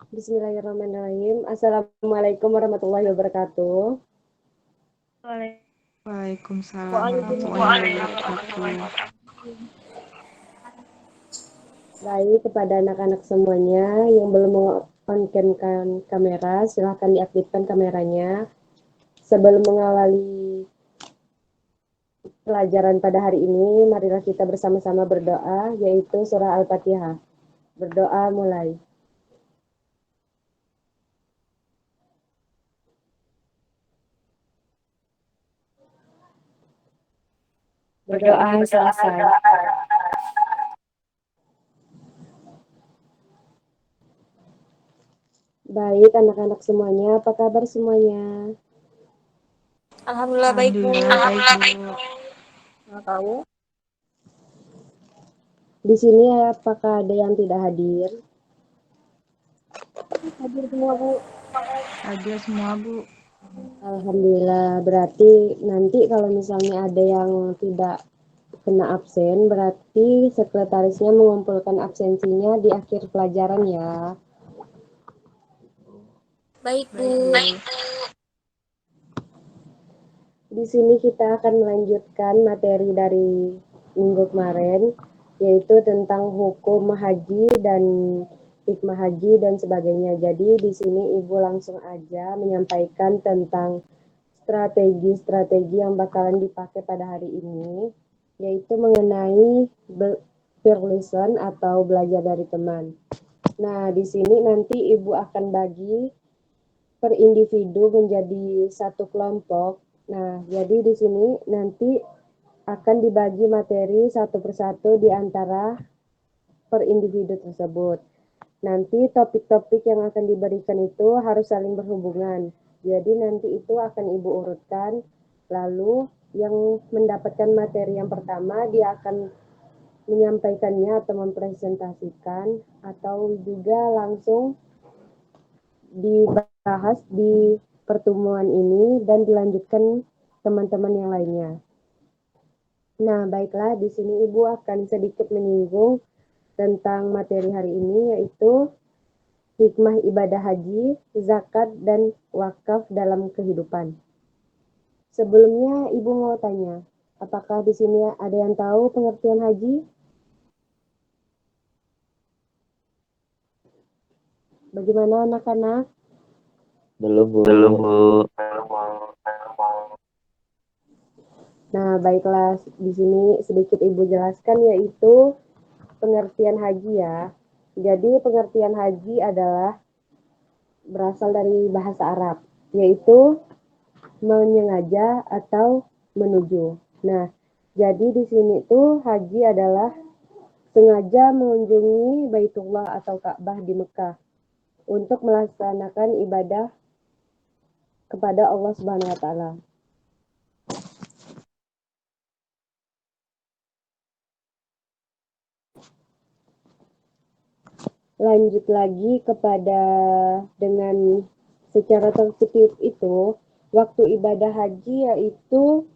Bismillahirrahmanirrahim. Assalamualaikum warahmatullahi wabarakatuh. Waalaikumsalam warahmatullahi wabarakatuh. Baik, kepada anak-anak semuanya yang belum on-cam kamera, silahkan diaktifkan kameranya. Sebelum mengawali pelajaran pada hari ini, marilah kita bersama-sama berdoa, yaitu surah Al-Fatihah. Berdoa mulai. Berdoa selesai. Baik, anak-anak semuanya, apa kabar semuanya? Alhamdulillah baik, Bu. Bu. Tahu? Di sini apakah ada yang tidak hadir? Hadir semua, Bu. Hadir semua, Bu. Alhamdulillah, berarti nanti kalau misalnya ada yang tidak kena absen, berarti sekretarisnya mengumpulkan absensinya di akhir pelajaran ya. Baik, Bu. Di sini kita akan melanjutkan materi dari minggu kemarin, yaitu tentang hukum haji dan hikmah haji dan sebagainya. Jadi di sini Ibu langsung aja menyampaikan tentang strategi-strategi yang bakalan dipakai pada hari ini, yaitu mengenai peer lesson atau belajar dari teman. Nah, di sini nanti Ibu akan bagi per individu menjadi satu kelompok. Nah, jadi di sini nanti akan dibagi materi satu persatu di antara per individu tersebut. Nanti topik-topik yang akan diberikan itu harus saling berhubungan. Jadi nanti itu akan Ibu urutkan, lalu yang mendapatkan materi yang pertama dia akan menyampaikannya atau mempresentasikan, atau juga langsung dibahas di pertemuan ini dan dilanjutkan teman-teman yang lainnya. Nah, baiklah, di sini Ibu akan sedikit menyinggung tentang materi hari ini, yaitu hikmah ibadah haji, zakat, dan wakaf dalam kehidupan. Sebelumnya Ibu mau tanya, apakah di sini ada yang tahu pengertian haji? Bagaimana anak-anak? Belum, Bu. Nah, baiklah, di sini sedikit Ibu jelaskan, yaitu pengertian haji ya. Jadi pengertian haji adalah berasal dari bahasa Arab, yaitu menyengaja atau menuju. Nah, jadi di sini tuh haji adalah sengaja mengunjungi Baitullah atau Ka'bah di Mekah untuk melaksanakan ibadah kepada Allah Subhanahu wa taala. Lanjut lagi kepada dengan secara tertib itu, waktu ibadah haji yaitu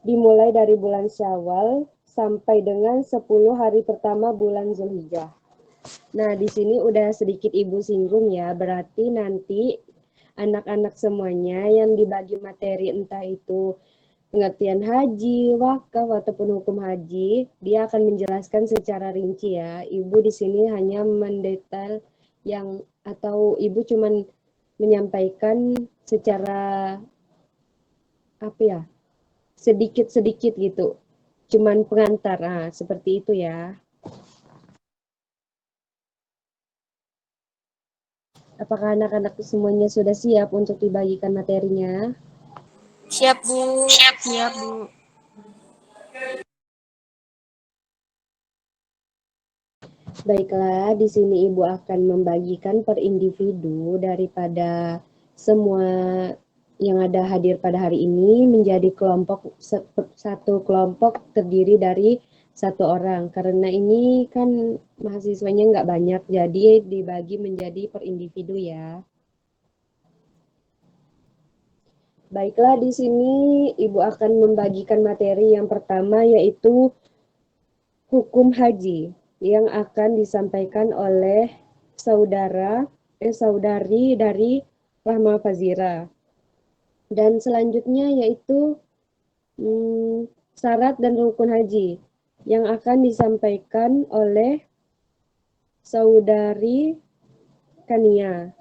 dimulai dari bulan Syawal sampai dengan 10 hari pertama bulan Zulhijjah. Nah, di sini udah sedikit Ibu singgung ya, berarti nanti anak-anak semuanya yang dibagi materi entah itu pengertian haji, wakaf ataupun hukum haji, dia akan menjelaskan secara rinci ya. Ibu di sini hanya mendetail yang atau Ibu cuman menyampaikan secara apa ya? Sedikit-sedikit gitu. Cuman pengantar. Nah, seperti itu ya. Apakah anak-anak semuanya sudah siap untuk dibagikan materinya? Siap, Bu. Siap, Bu. Baiklah, di sini Ibu akan membagikan per individu daripada semua yang ada hadir pada hari ini menjadi kelompok, satu kelompok terdiri dari satu orang. Karena ini kan mahasiswanya nggak banyak, jadi dibagi menjadi per individu ya. Baiklah, di sini Ibu akan membagikan materi yang pertama, yaitu hukum haji yang akan disampaikan oleh saudara saudari dari Rahma Fazira. Dan selanjutnya yaitu syarat dan rukun haji yang akan disampaikan oleh saudari Kania.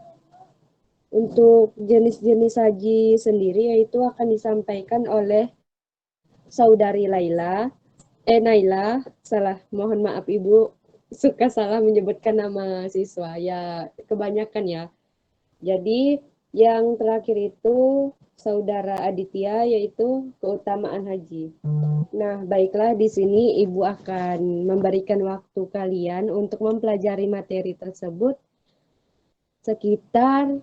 Untuk jenis-jenis haji sendiri yaitu akan disampaikan oleh saudari Naila, salah, mohon maaf Ibu, suka salah menyebutkan nama siswa, ya kebanyakan ya. Jadi yang terakhir itu saudara Aditya yaitu keutamaan haji. Nah, baiklah di sini Ibu akan memberikan waktu kalian untuk mempelajari materi tersebut sekitar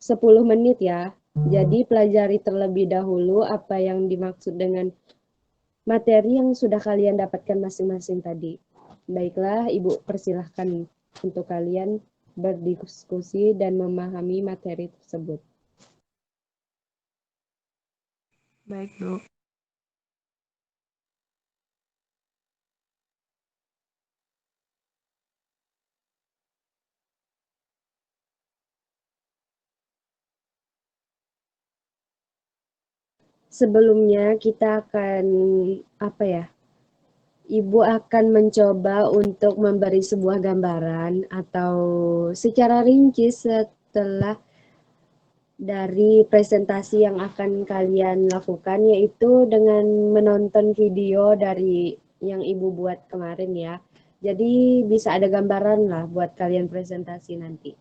10 menit ya. Jadi pelajari terlebih dahulu apa yang dimaksud dengan materi yang sudah kalian dapatkan masing-masing tadi. Baiklah, Ibu persilahkan untuk kalian berdiskusi dan memahami materi tersebut. Baik, Bu. Sebelumnya kita akan Ibu akan mencoba untuk memberi sebuah gambaran atau secara rinci setelah dari presentasi yang akan kalian lakukan, yaitu dengan menonton video dari yang Ibu buat kemarin ya. Jadi bisa ada gambaran lah buat kalian presentasi nanti.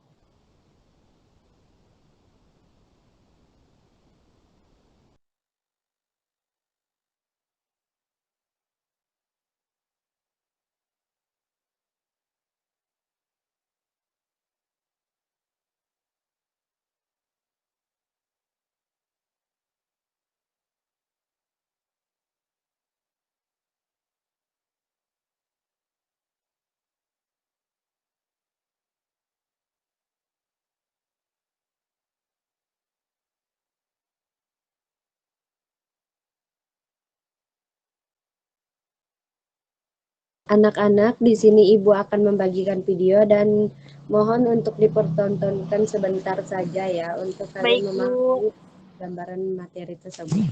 Anak-anak, di sini Ibu akan membagikan video dan mohon untuk dipertontonkan sebentar saja ya untuk kalian Baik, Bu. memahami gambaran materi tersebut.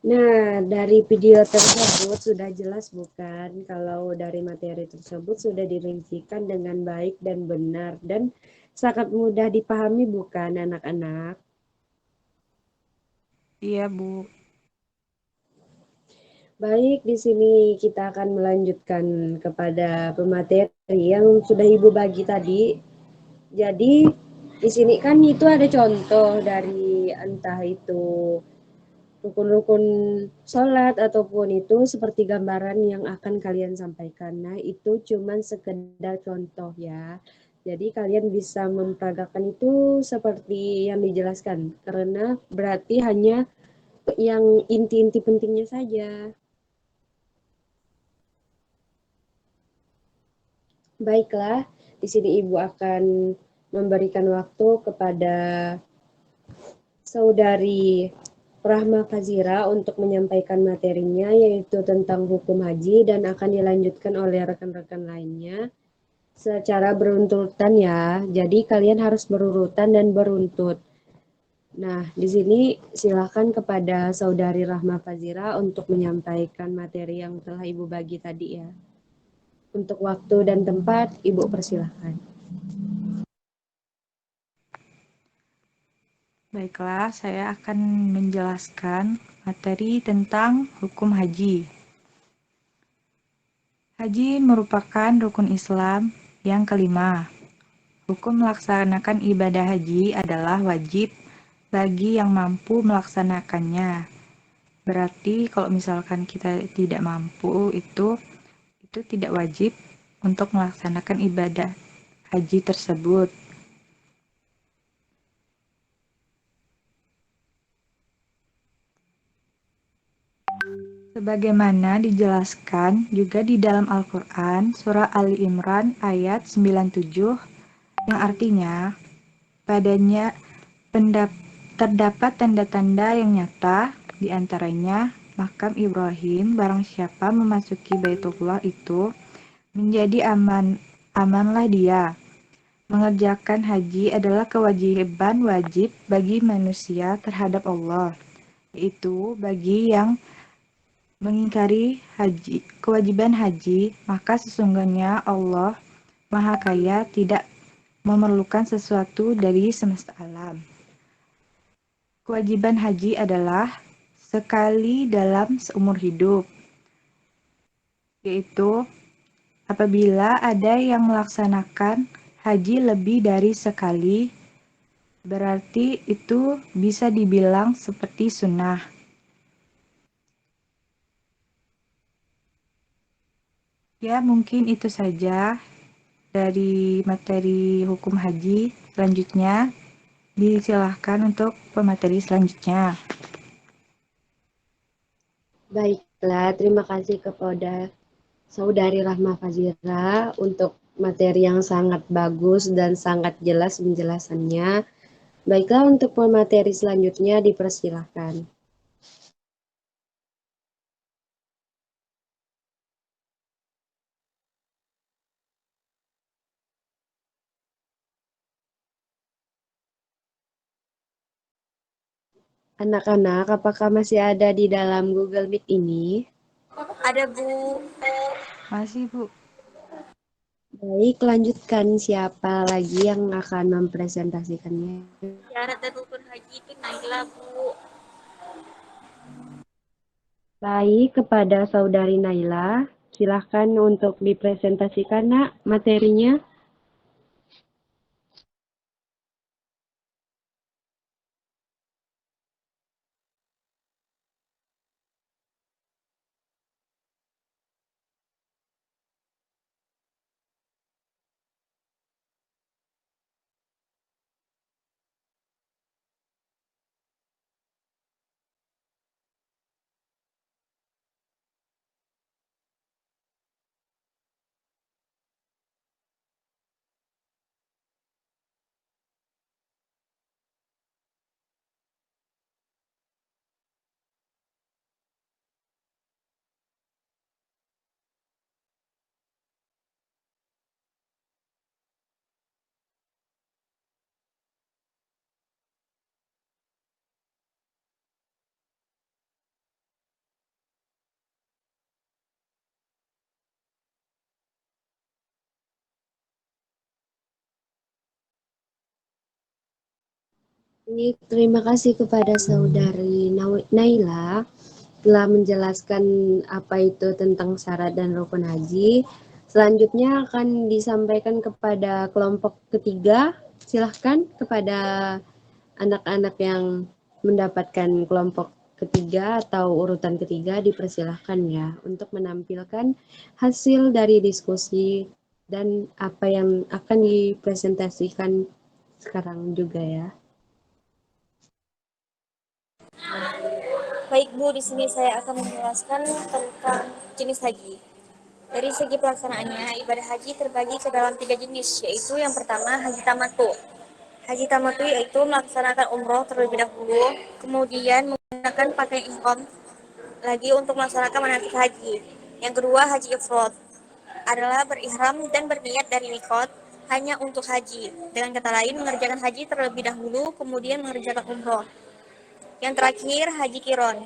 Nah, dari video tersebut sudah jelas bukan kalau dari materi tersebut sudah dirincikan dengan baik dan benar dan sangat mudah dipahami bukan anak-anak? Iya, Bu. Baik, di sini kita akan melanjutkan kepada pemateri yang sudah Ibu bagi tadi. Jadi, di sini kan itu ada contoh dari entah itu rukun-rukun sholat ataupun itu seperti gambaran yang akan kalian sampaikan. Nah, itu cuman sekedar contoh ya. Jadi kalian bisa memperagakan itu seperti yang dijelaskan karena berarti hanya yang inti-inti pentingnya saja. Baiklah, di sini Ibu akan memberikan waktu kepada Saudari Rahma Fazira untuk menyampaikan materinya yaitu tentang hukum haji dan akan dilanjutkan oleh rekan-rekan lainnya secara berurutan ya. Jadi kalian harus berurutan dan beruntut. Nah, di sini silakan kepada Saudari Rahma Fazira untuk menyampaikan materi yang telah Ibu bagi tadi ya. Untuk waktu dan tempat, Ibu persilahkan. Baiklah, saya akan menjelaskan materi tentang hukum haji. Haji merupakan rukun Islam yang kelima. Hukum melaksanakan ibadah haji adalah wajib bagi yang mampu melaksanakannya. Berarti kalau misalkan kita tidak mampu itu tidak wajib untuk melaksanakan ibadah haji tersebut. Sebagaimana dijelaskan juga di dalam Al-Quran, surah Ali Imran ayat 97, yang artinya, padanya terdapat tanda-tanda yang nyata, di antaranya makam Ibrahim, barang siapa memasuki Baitullah itu, menjadi amanlah dia. Mengerjakan haji adalah kewajiban wajib bagi manusia terhadap Allah, yaitu bagi yang mengingkari kewajiban haji, maka sesungguhnya Allah Maha Kaya tidak memerlukan sesuatu dari semesta alam. Kewajiban haji adalah sekali dalam seumur hidup, yaitu apabila ada yang melaksanakan haji lebih dari sekali, berarti itu bisa dibilang seperti sunnah. Ya, mungkin itu saja dari materi hukum haji. Selanjutnya, disilahkan untuk pemateri selanjutnya. Baiklah, terima kasih kepada Saudari Rahma Fazira untuk materi yang sangat bagus dan sangat jelas penjelasannya. Baiklah, untuk pemateri selanjutnya dipersilahkan. Anak-anak, apakah masih ada di dalam Google Meet ini? Ada Bu. Masih, Bu. Baik, lanjutkan. Siapa lagi yang akan mempresentasikannya? Syarat dan rukun haji itu Naila Bu. Baik, kepada Saudari Naila, silahkan untuk dipresentasikan, Nak, materinya. Ini terima kasih kepada Saudari Naila telah menjelaskan apa itu tentang syarat dan rukun haji. Selanjutnya akan disampaikan kepada kelompok ketiga. Silahkan kepada anak-anak yang mendapatkan kelompok ketiga atau urutan ketiga dipersilahkan ya untuk menampilkan hasil dari diskusi dan apa yang akan dipresentasikan sekarang juga ya. Baik Bu, di sini saya akan menjelaskan tentang jenis haji. Dari segi pelaksanaannya, ibadah haji terbagi ke dalam 3 jenis, yaitu yang pertama haji tamattu. Haji tamattu yaitu melaksanakan umroh terlebih dahulu, kemudian menggunakan pakaian ihram lagi untuk melaksanakan manasik haji. Yang kedua haji ifrad adalah berihram dan berniat dari mikot hanya untuk haji. Dengan kata lain, mengerjakan haji terlebih dahulu, kemudian mengerjakan umroh. Yang terakhir, haji kiron.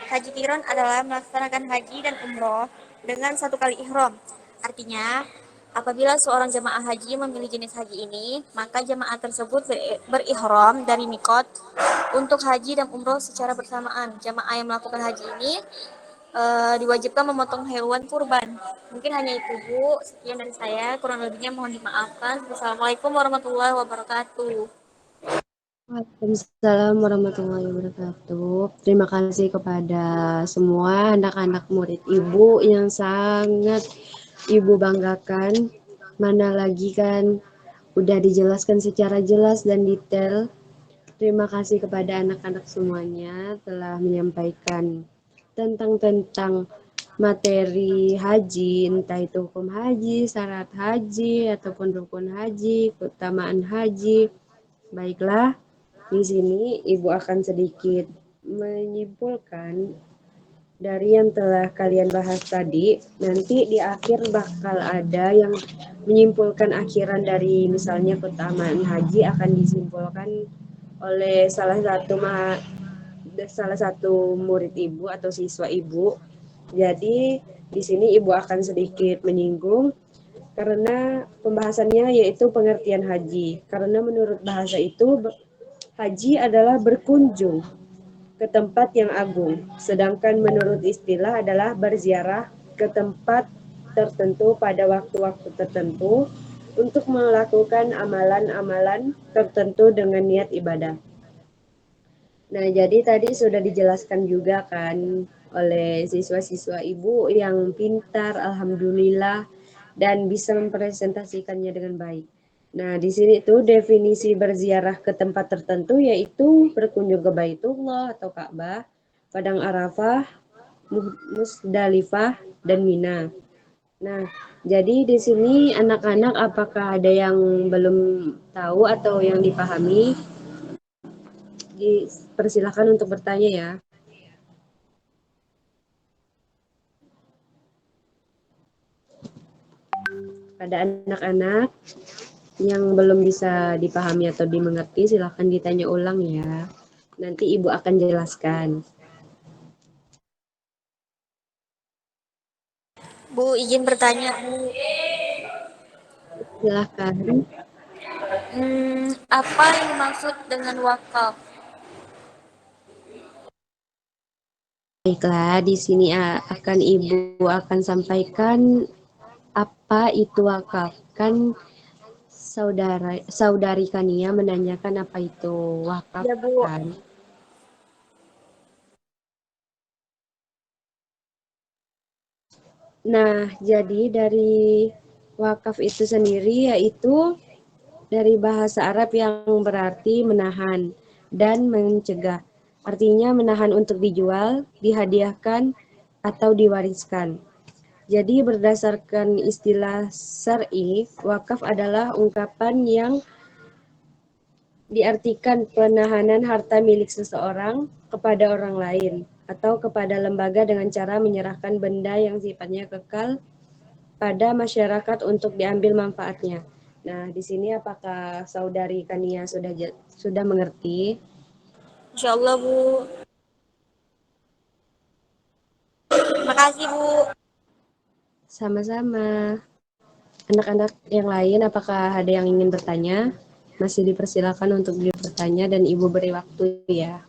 Haji kiron adalah melaksanakan haji dan umroh dengan 1 kali ihram. Artinya, apabila seorang jamaah haji memilih jenis haji ini, maka jamaah tersebut berihram dari mikot untuk haji dan umroh secara bersamaan. Jamaah yang melakukan haji ini diwajibkan memotong hewan kurban. Mungkin hanya itu, Bu. Sekian dari saya, kurang lebihnya mohon dimaafkan. Wassalamualaikum warahmatullahi wabarakatuh. Waalaikumsalam warahmatullahi wabarakatuh. Terima kasih kepada semua anak-anak murid Ibu yang sangat Ibu banggakan. Mana lagi kan udah dijelaskan secara jelas dan detail. Terima kasih kepada anak-anak semuanya telah menyampaikan tentang materi haji, entah itu hukum haji, syarat haji, ataupun rukun haji, keutamaan haji. Baiklah, di sini Ibu akan sedikit menyimpulkan dari yang telah kalian bahas tadi. Nanti di akhir bakal ada yang menyimpulkan akhiran dari misalnya keutamaan haji akan disimpulkan oleh salah satu murid Ibu atau siswa Ibu. Jadi di sini Ibu akan sedikit menyinggung karena pembahasannya yaitu pengertian haji. Karena menurut bahasa itu haji adalah berkunjung ke tempat yang agung, sedangkan menurut istilah adalah berziarah ke tempat tertentu pada waktu-waktu tertentu untuk melakukan amalan-amalan tertentu dengan niat ibadah. Nah, jadi tadi sudah dijelaskan juga kan oleh siswa-siswa Ibu yang pintar, alhamdulillah, dan bisa mempresentasikannya dengan baik. Nah, di sini tuh definisi berziarah ke tempat tertentu yaitu berkunjung ke Baitullah atau Ka'bah, Padang Arafah, Musdalifah, dan Mina. Nah, jadi di sini anak-anak apakah ada yang belum tahu atau yang dipahami? Dipersilakan untuk bertanya ya. Pada anak-anak yang belum bisa dipahami atau dimengerti, silakan ditanya ulang ya. Nanti Ibu akan jelaskan. Bu, izin bertanya, Bu. Silakan. Apa yang dimaksud dengan wakaf? Baiklah, di sini akan Ibu akan sampaikan apa itu wakaf. Kan saudari Kania menanyakan apa itu wakaf Ya, Bu. kan. Nah, jadi dari wakaf itu sendiri yaitu dari bahasa Arab yang berarti menahan dan mencegah. Artinya menahan untuk dijual, dihadiahkan, atau diwariskan. Jadi berdasarkan istilah syar'i, wakaf adalah ungkapan yang diartikan penahanan harta milik seseorang kepada orang lain atau kepada lembaga dengan cara menyerahkan benda yang sifatnya kekal pada masyarakat untuk diambil manfaatnya. Nah, di sini apakah saudari Kania sudah mengerti? Insya Allah, Bu. Makasih, Bu. Sama-sama. Anak-anak yang lain, apakah ada yang ingin bertanya? Masih dipersilakan untuk bertanya dan Ibu beri waktu ya.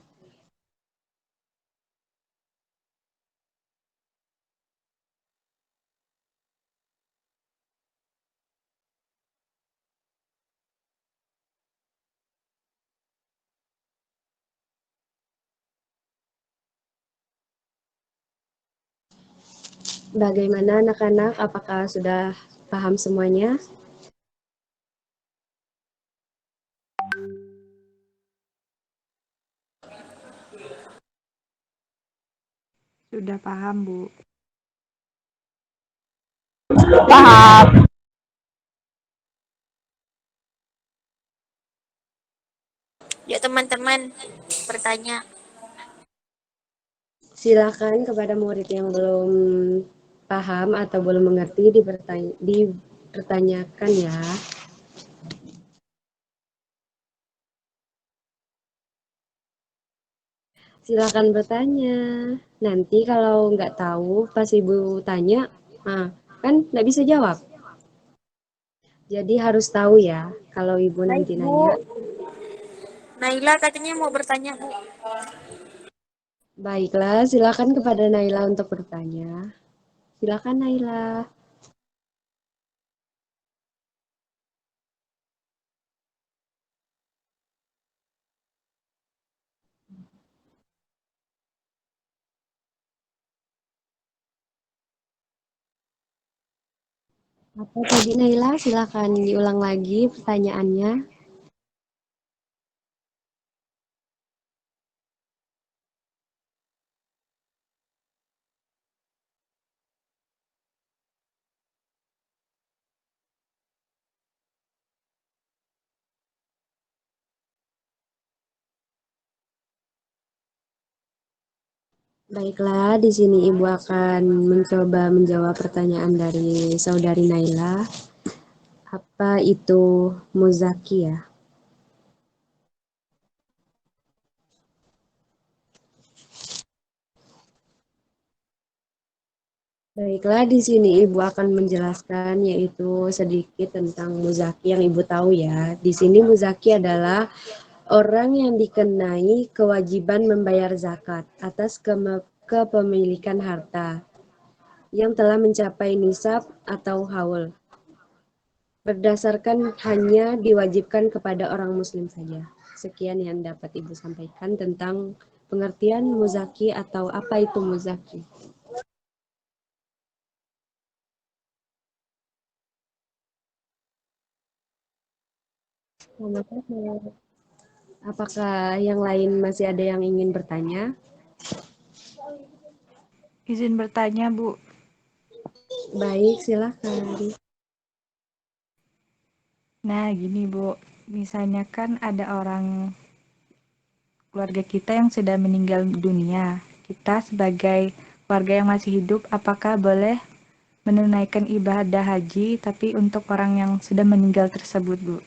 Bagaimana anak-anak? Apakah sudah paham semuanya? Sudah paham, Bu. Paham. Yuk teman-teman, bertanya. Silakan kepada murid yang belum paham atau belum mengerti dipertanyakan ya. Silakan bertanya. Nanti kalau nggak tahu pas ibu tanya, nah kan nggak bisa jawab. Jadi harus tahu ya kalau ibu Baik, nanti Bu. nanya. Naila katanya mau bertanya, Bu. Baiklah, silakan kepada Naila untuk bertanya. Silakan Naila. Apa tadi Naila? Silakan diulang lagi pertanyaannya. Baiklah, di sini Ibu akan mencoba menjawab pertanyaan dari saudari Naila. Apa itu muzaki ya? Baiklah, di sini Ibu akan menjelaskan yaitu sedikit tentang muzaki yang Ibu tahu ya. Di sini muzaki adalah orang yang dikenai kewajiban membayar zakat atas kepemilikan harta yang telah mencapai nisab atau haul. Berdasarkan hanya diwajibkan kepada orang muslim saja. Sekian yang dapat Ibu sampaikan tentang pengertian muzaki atau apa itu muzaki. Apakah yang lain masih ada yang ingin bertanya? Izin bertanya, Bu. Baik, silakan. Nah, gini, Bu. Misalnya kan ada orang keluarga kita yang sudah meninggal dunia. Kita sebagai warga yang masih hidup, apakah boleh menunaikan ibadah haji tapi untuk orang yang sudah meninggal tersebut, Bu?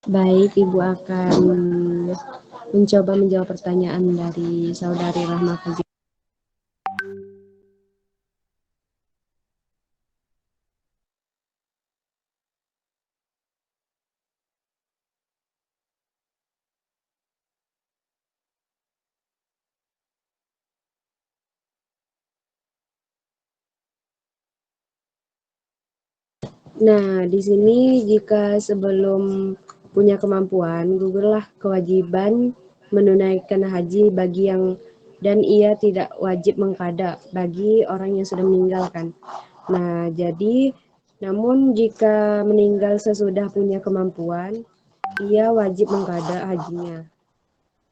Baik, Ibu akan mencoba menjawab pertanyaan dari saudari Rahma Fajri. Nah, di sini jika sebelum punya kemampuan, gugurlah kewajiban menunaikan haji bagi yang dan ia tidak wajib mengqada bagi orang yang sudah meninggalkan. Nah, jadi namun jika meninggal sesudah punya kemampuan, ia wajib mengqada hajinya.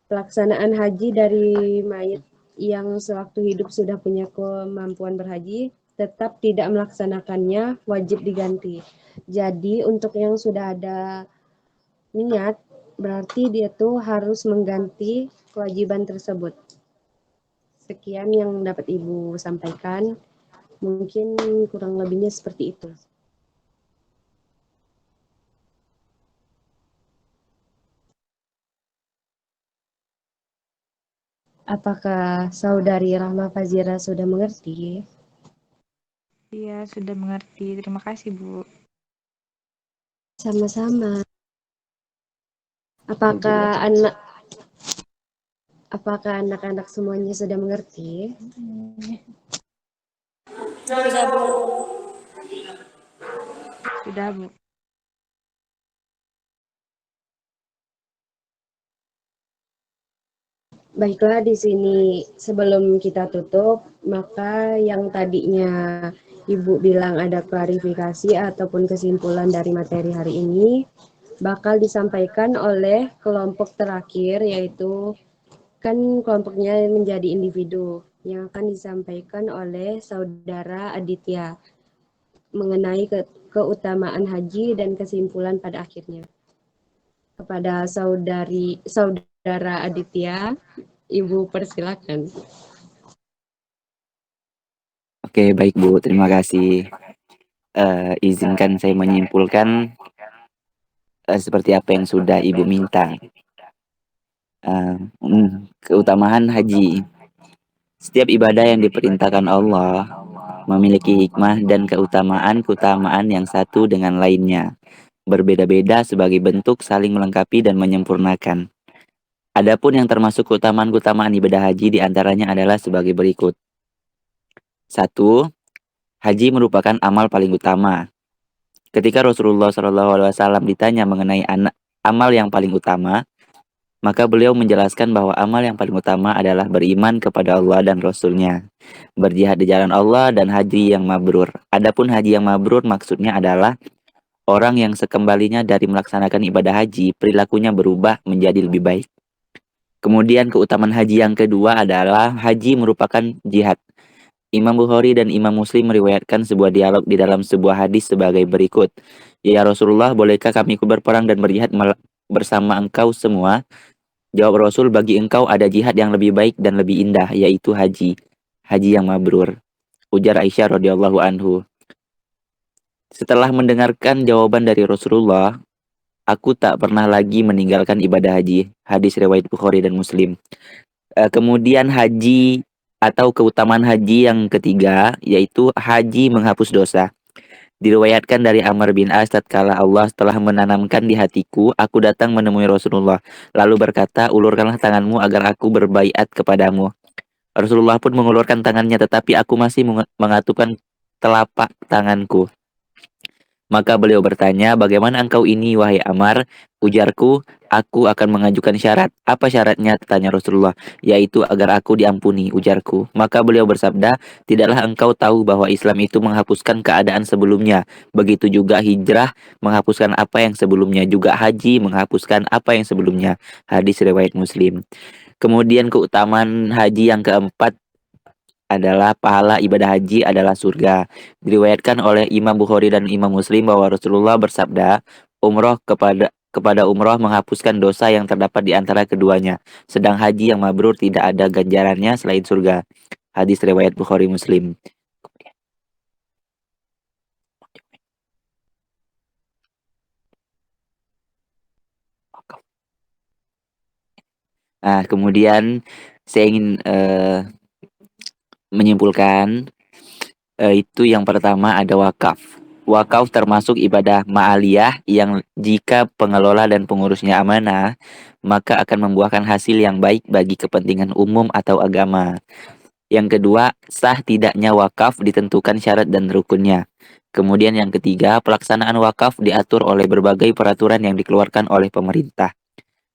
Pelaksanaan haji dari mayit yang sewaktu hidup sudah punya kemampuan berhaji tetap tidak melaksanakannya wajib diganti. Jadi untuk yang sudah ada niat berarti dia tuh harus mengganti kewajiban tersebut. Sekian yang dapat Ibu sampaikan. Mungkin kurang lebihnya seperti itu. Apakah saudari Rahma Fazira sudah mengerti? Iya, sudah mengerti. Terima kasih, Bu. Sama-sama. Apakah anak-anak semuanya sudah mengerti? Sudah, Bu. Sudah, Bu. Baiklah, di sini sebelum kita tutup, maka yang tadinya Ibu bilang ada klarifikasi ataupun kesimpulan dari materi hari ini bakal disampaikan oleh kelompok terakhir, yaitu kan kelompoknya menjadi individu. yang akan disampaikan oleh Saudara Aditya mengenai keutamaan haji dan kesimpulan pada akhirnya. Kepada Saudara Aditya, Ibu persilakan. Oke, baik Bu, terima kasih. Izinkan saya menyimpulkan seperti apa yang sudah Ibu minta. Keutamaan haji. Setiap ibadah yang diperintahkan Allah memiliki hikmah dan keutamaan yang satu dengan lainnya, berbeda-beda sebagai bentuk saling melengkapi dan menyempurnakan. Adapun yang termasuk keutamaan ibadah haji diantaranya adalah sebagai berikut. 1. Haji merupakan amal paling utama. Ketika Rasulullah SAW ditanya mengenai amal yang paling utama, maka beliau menjelaskan bahwa amal yang paling utama adalah beriman kepada Allah dan Rasul-Nya, berjihad di jalan Allah, dan haji yang mabrur. Adapun haji yang mabrur maksudnya adalah orang yang sekembalinya dari melaksanakan ibadah haji, perilakunya berubah menjadi lebih baik. Kemudian keutamaan haji yang kedua adalah haji merupakan jihad. Imam Bukhari dan Imam Muslim meriwayatkan sebuah dialog di dalam sebuah hadis sebagai berikut. Ya Rasulullah, bolehkah kami ikut berperang dan berjihad bersama engkau semua? Jawab Rasul, bagi engkau ada jihad yang lebih baik dan lebih indah, yaitu haji. Haji yang mabrur. Ujar Aisyah radhiyallahu anhu. Setelah mendengarkan jawaban dari Rasulullah, aku tak pernah lagi meninggalkan ibadah haji. Hadis riwayat Bukhari dan Muslim. Kemudian haji atau keutamaan haji yang ketiga, yaitu haji menghapus dosa. Diriwayatkan dari Amr bin As, tatkala Allah telah menanamkan di hatiku, aku datang menemui Rasulullah, lalu berkata, ulurkanlah tanganmu agar aku berbaiat kepadamu. Rasulullah pun mengulurkan tangannya, tetapi aku masih mengatupkan telapak tanganku. Maka beliau bertanya, bagaimana engkau ini wahai Ammar? Ujarku, aku akan mengajukan syarat. Apa syaratnya? Tanya Rasulullah. Yaitu agar aku diampuni, ujarku. Maka beliau bersabda, tidaklah engkau tahu bahwa Islam itu menghapuskan keadaan sebelumnya. Begitu juga hijrah menghapuskan apa yang sebelumnya. Juga haji menghapuskan apa yang sebelumnya. Hadis riwayat Muslim. Kemudian keutamaan haji yang keempat adalah pahala ibadah haji adalah surga. Diriwayatkan oleh Imam Bukhari dan Imam Muslim bahwa Rasulullah bersabda, umroh kepada umroh menghapuskan dosa yang terdapat di antara keduanya. Sedang haji yang mabrur tidak ada ganjarannya selain surga. Hadis riwayat Bukhari Muslim. Nah, kemudian saya ingin menyimpulkan itu yang pertama ada wakaf. Wakaf termasuk ibadah ma'aliyah yang jika pengelola dan pengurusnya amanah, maka akan membuahkan hasil yang baik bagi kepentingan umum atau agama. Yang kedua, sah tidaknya wakaf ditentukan syarat dan rukunnya. Kemudian yang ketiga, pelaksanaan wakaf diatur oleh berbagai peraturan yang dikeluarkan oleh pemerintah.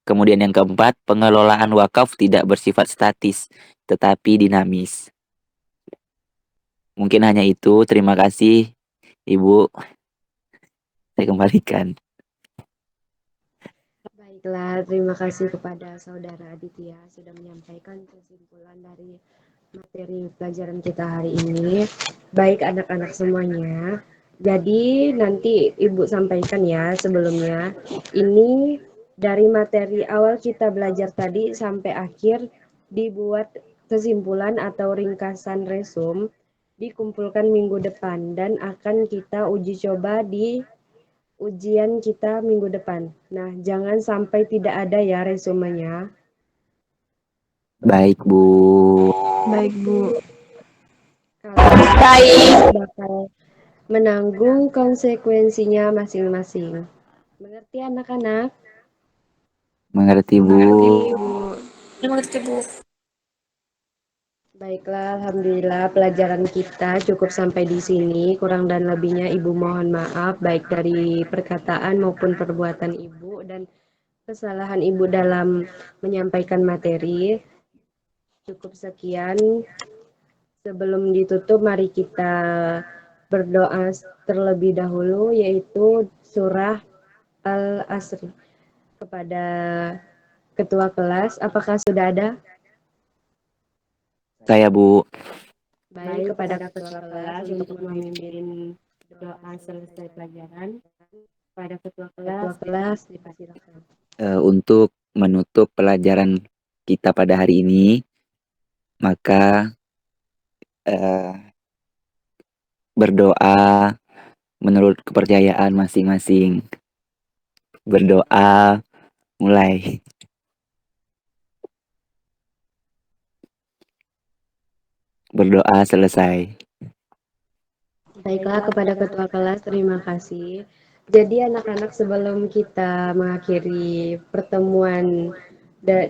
Kemudian yang keempat, pengelolaan wakaf tidak bersifat statis, tetapi dinamis. Mungkin hanya itu. Terima kasih, Ibu. Saya kembalikan. Baiklah, terima kasih kepada Saudara Aditya sudah menyampaikan kesimpulan dari materi pelajaran kita hari ini. Baik anak-anak semuanya. Jadi nanti Ibu sampaikan ya sebelumnya. Ini dari materi awal kita belajar tadi sampai akhir dibuat kesimpulan atau ringkasan resum dikumpulkan minggu depan dan akan kita uji coba di ujian kita minggu depan. Nah, jangan sampai tidak ada ya resumenya. Baik, Bu. Baik, Bu. Kalian bakal menanggung konsekuensinya masing-masing. Mengerti anak-anak? Mengerti, Bu. Mengerti, Bu. Baiklah, alhamdulillah pelajaran kita cukup sampai di sini. Kurang dan lebihnya Ibu mohon maaf baik dari perkataan maupun perbuatan Ibu dan kesalahan Ibu dalam menyampaikan materi. Cukup sekian. Sebelum ditutup, mari kita berdoa terlebih dahulu, yaitu surah Al-Asr. Kepada ketua kelas, apakah sudah ada? Saya, Bu. Baik, kepada ketua kelas untuk memimpin doa selesai pelajaran. Kepada ketua kelas dipersilakan. Untuk menutup pelajaran kita pada hari ini, maka berdoa menurut kepercayaan masing-masing. Berdoa mulai. Berdoa selesai. Baiklah, kepada ketua kelas terima kasih. Jadi anak-anak, sebelum kita mengakhiri pertemuan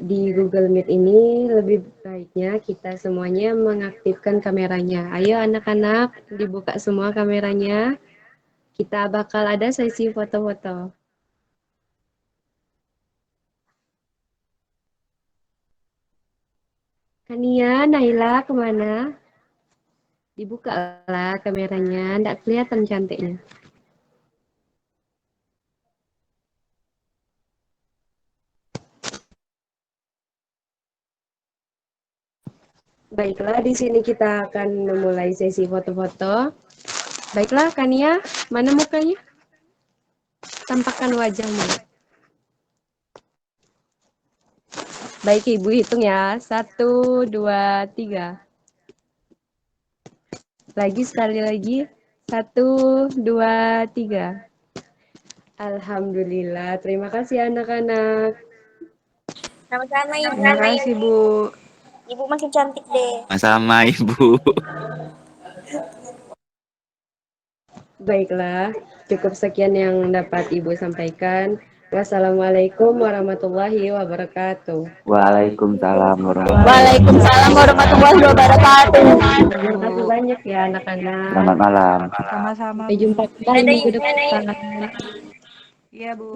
di Google Meet ini, lebih baiknya kita semuanya mengaktifkan kameranya. Ayo anak-anak, dibuka semua kameranya. Kita bakal ada sesi foto-foto. Kania, Naila, kemana? Dibuka lah kameranya, nggak kelihatan cantiknya. Baiklah, di sini kita akan memulai sesi foto-foto. Baiklah, Kania, mana mukanya? Tampakkan wajahmu. Baik, Ibu hitung ya. 1, 2, 3. Lagi, sekali lagi. 1, 2, 3. Alhamdulillah, terima kasih anak-anak. Sama-sama Ibu. Terima kasih, Bu. Ibu makin cantik deh. Sama-sama, Ibu. Baiklah, cukup sekian yang dapat Ibu sampaikan. Wassalamualaikum warahmatullahi wabarakatuh. Waalaikumsalam warahmatullahi Waalaikumsalam warahmatullahi wabarakatuh. Terima kasih banyak ya anak-anak. Selamat malam. Sama-sama, Sampai Bu. jumpa kembali Dadah, minggu Ibu. depan. Iya, Bu.